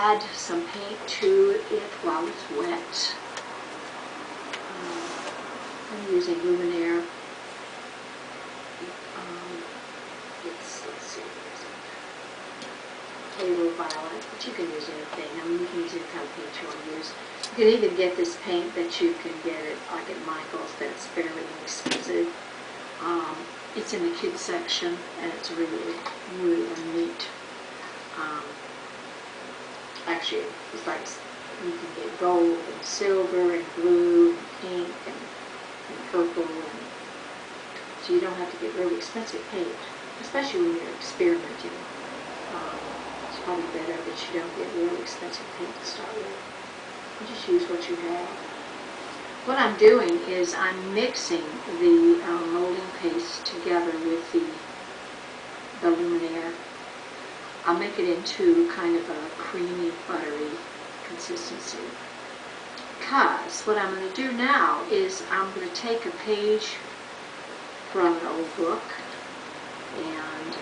add some paint to it while it's wet. I'm using Luminaire. Let's see, Halo Violet, but you can use anything. I mean, you can use any kind of paint you want to use. You can even get this paint that you can get it like at Michael's that's fairly inexpensive. It's in the kids section, and it's really, really neat. Actually, it's like you can get gold and silver and blue and pink and purple, and so you don't have to get really expensive paint, especially when you're experimenting. It's probably better that you don't get really expensive paint to start with. You just use what you have. What I'm doing is I'm mixing the molding paste together with the Luminaire. I'll make it into kind of a creamy, buttery consistency. Because what I'm going to do now is I'm going to take a page from an old book, and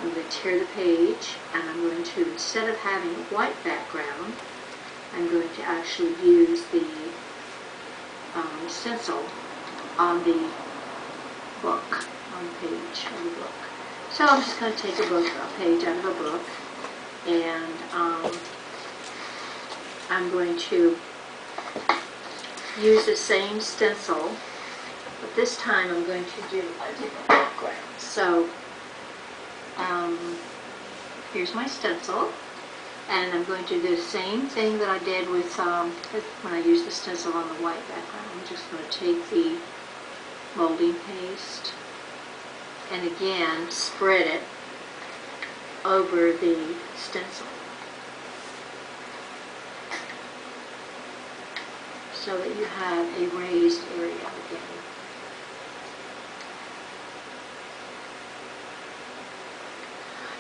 I'm going to tear the page, and I'm going to, instead of having a white background, I'm going to actually use the stencil on the book, on the page of the book. So I'm just going to take a page out of a book, and I'm going to use the same stencil, but this time I'm going to do a different background. So here's my stencil, and I'm going to do the same thing that I did with when I used the stencil on the white background. I'm just going to take the molding paste and again spread it over the stencil so that you have a raised area again.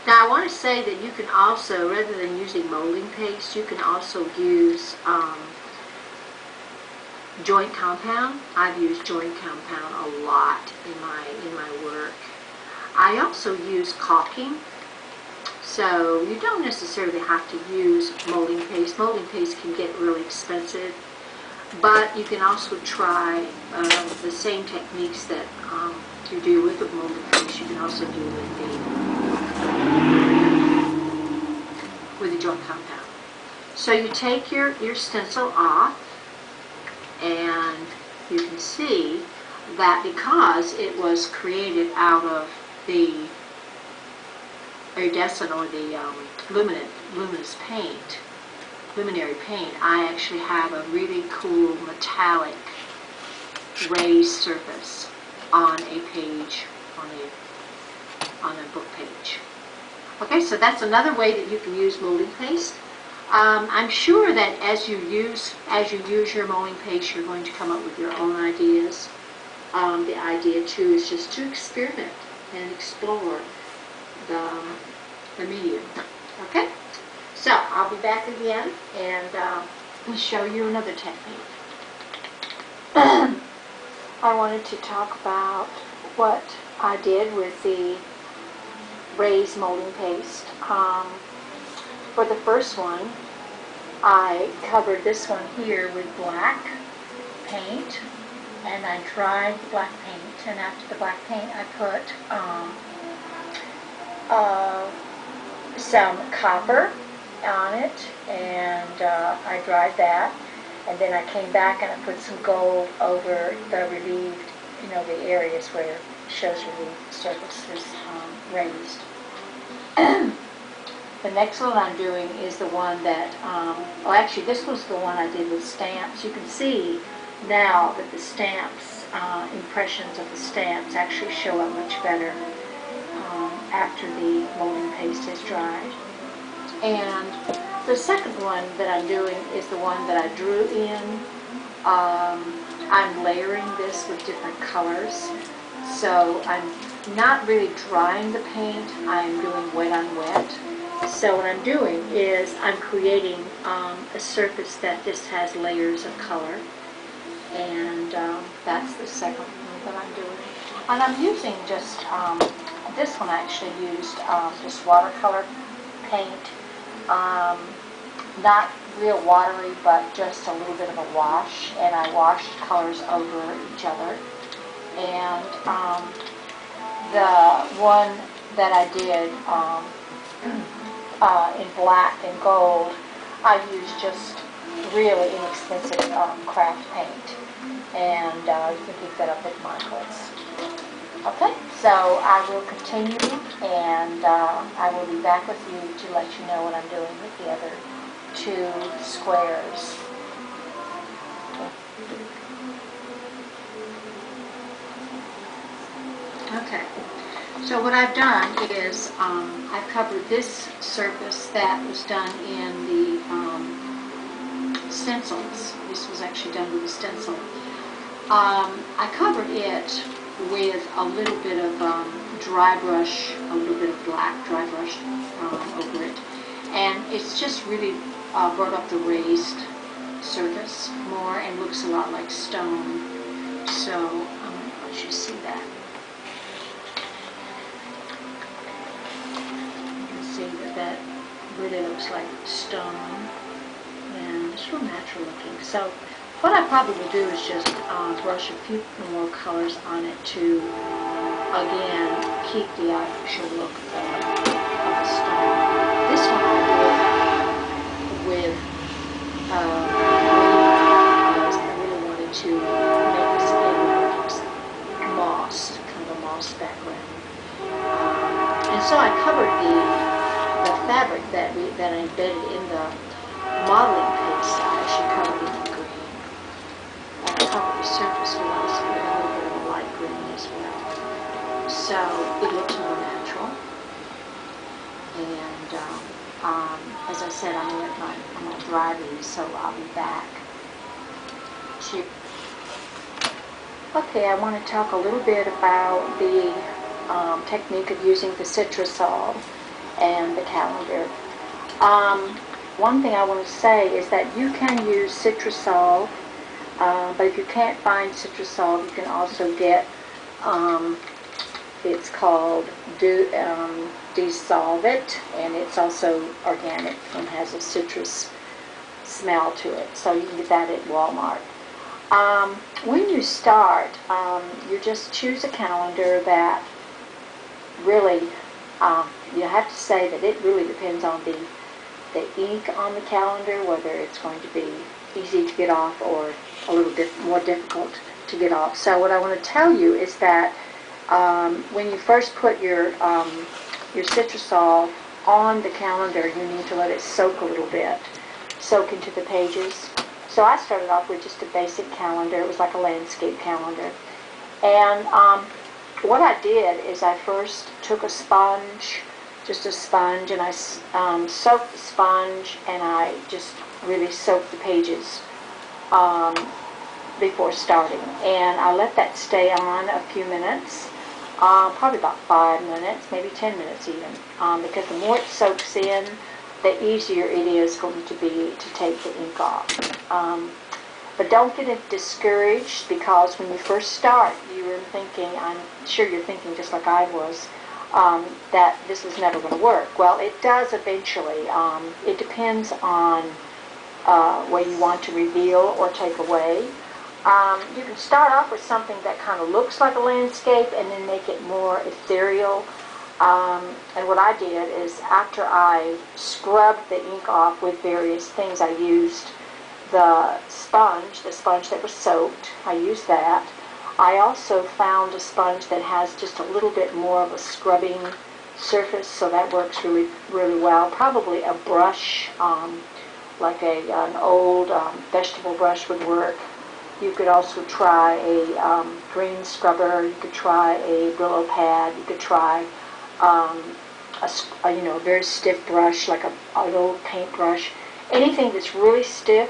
Now I want to say that you can also, rather than using molding paste, you can also use joint compound. I've used joint compound a lot in my work. I also use caulking, so you don't necessarily have to use molding paste. Molding paste can get really expensive, but you can also try the same techniques that you do with the molding paste. You can also do with the joint compound. So you take your stencil off, and you can see that because it was created out of the iridescent or the luminous paint, luminary paint, I actually have a really cool metallic raised surface on a page, on a book page. Okay, so that's another way that you can use molding paste. I'm sure that as you use your molding paste, you're going to come up with your own ideas. The idea too is just to experiment and explore the medium. Okay, so I'll be back again and show you another technique. I wanted to talk about what I did with the raised molding paste. For the first one, I covered this one here with black paint, and I dried the black paint, and after the black paint I put some copper on it, and I dried that, and then I came back and I put some gold over the relieved, the areas where it shows relieved surfaces raised. The next one I'm doing is the one that, actually this was the one I did with stamps. You can see now that the stamps, impressions of the stamps actually show up much better after the molding paste has dried. And the second one that I'm doing is the one that I drew in. I'm layering this with different colors. So I'm not really drying the paint, I'm doing wet on wet. So what I'm doing is I'm creating a surface that just has layers of color, and that's the second one that I'm doing. And I'm using just, this one I actually used just watercolor paint, not real watery, but just a little bit of a wash, and I washed colors over each other. And the one that I did in black and gold, I used just really inexpensive craft paint, and you can pick that up at Michael's. Okay, so I will continue, and I will be back with you to let you know what I'm doing with the other 2 squares. Okay, so what I've done is I've covered this surface that was done in the stencils. This was actually done with a stencil. I covered it with a little bit of dry brush, a little bit of black dry brush over it, and it's just really brought up the raised surface more and looks a lot like stone. So I'm going to let you see that. You can see that really looks like stone, and it's real natural looking. So what I probably will do is just brush a few more colors on it to, again, keep the actual look of the stone. This one I did with because I really wanted to make this in moss, kind of a moss background. And so I covered the fabric that I embedded in the modeling paste. I actually covered it in green. And I covered the surface with a little bit of a light green as well. So it looks more natural. And as I said, I'm going to dry these, so I'll be back. Okay, I want to talk a little bit about the technique of using the Citrusol and the calendar. One thing I want to say is that you can use Citrusol, but if you can't find Citrusol, you can also get, it's called Dissolve It, and it's also organic and has a citrus smell to it, so you can get that at Walmart. When you start, you just choose a calendar that really, you have to say that it really depends on the ink on the calendar, whether it's going to be easy to get off or a little bit more difficult to get off. So what I want to tell you is that when you first put your Citrusol on the calendar, you need to let it soak a little bit, soak into the pages. So I started off with just a basic calendar. It was like a landscape calendar. And what I did is I first took a sponge, just a sponge, and I soaked the sponge, and I just really soaked the pages before starting. And I let that stay on a few minutes, probably about 5 minutes, maybe 10 minutes even, because the more it soaks in, the easier it is going to be to take the ink off. But don't get discouraged, because when you first start, you're thinking, I'm sure you're thinking just like I was, that this is never going to work. Well, it does eventually. It depends on what you want to reveal or take away. You can start off with something that kind of looks like a landscape and then make it more ethereal. And what I did is, after I scrubbed the ink off with various things, I used the sponge that was soaked. I used that. I also found a sponge that has just a little bit more of a scrubbing surface, so that works really, really well. Probably a brush, like an old vegetable brush would work. You could also try a green scrubber. You could try a Brillo pad. You could try a very stiff brush, like an old paint brush. Anything that's really stiff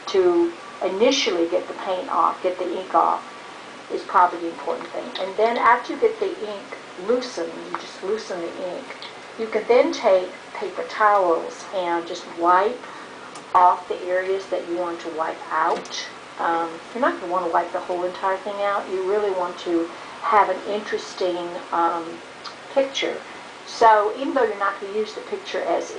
to initially get the paint off, get the ink off, is probably the important thing. And then after you get the ink loosened, you just loosen the ink. You can then take paper towels and just wipe off the areas that you want to wipe out. You're not going to want to wipe the whole entire thing out. You really want to have an interesting picture. So even though you're not going to use the picture as